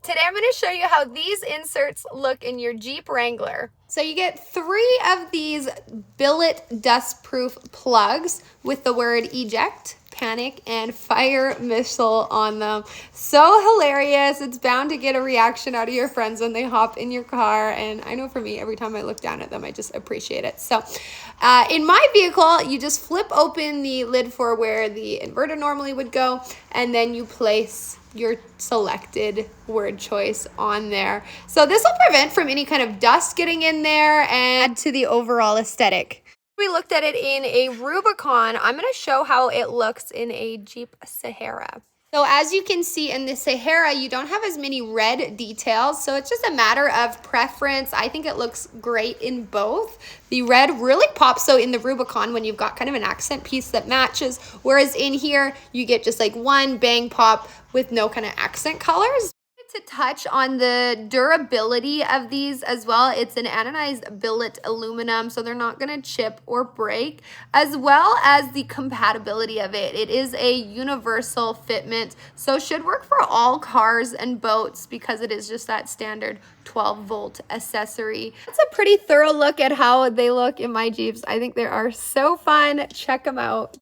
Today I'm going to show you how these inserts look in your Jeep Wrangler. So you get 3 of these billet dustproof plugs with the word eject, panic, and fire missile on them. So hilarious. It's bound to get a reaction out of your friends when they hop in your car. And I know for me, every time I look down at them, I just appreciate it. So in my vehicle, you just flip open the lid for where the inverter normally would go, and then you place your selected word choice on there. So this will prevent from any kind of dust getting in there and add to the overall aesthetic. We looked at it in a Rubicon. I'm going to show how it looks in a Jeep Sahara. So as you can see in the Sahara, you don't have as many red details, so it's just a matter of preference. I think it looks great in both. The red really pops so in the Rubicon when you've got kind of an accent piece that matches, whereas in here you get just like one bang pop with no kind of accent colors. To touch on the durability of these as well. It's an anodized billet aluminum, so they're not going to chip or break, as well as the compatibility of it. It is a universal fitment, so should work for all cars and boats because it is just that standard 12-volt accessory. That's a pretty thorough look at how they look in my Jeeps. I think they are so fun. Check them out.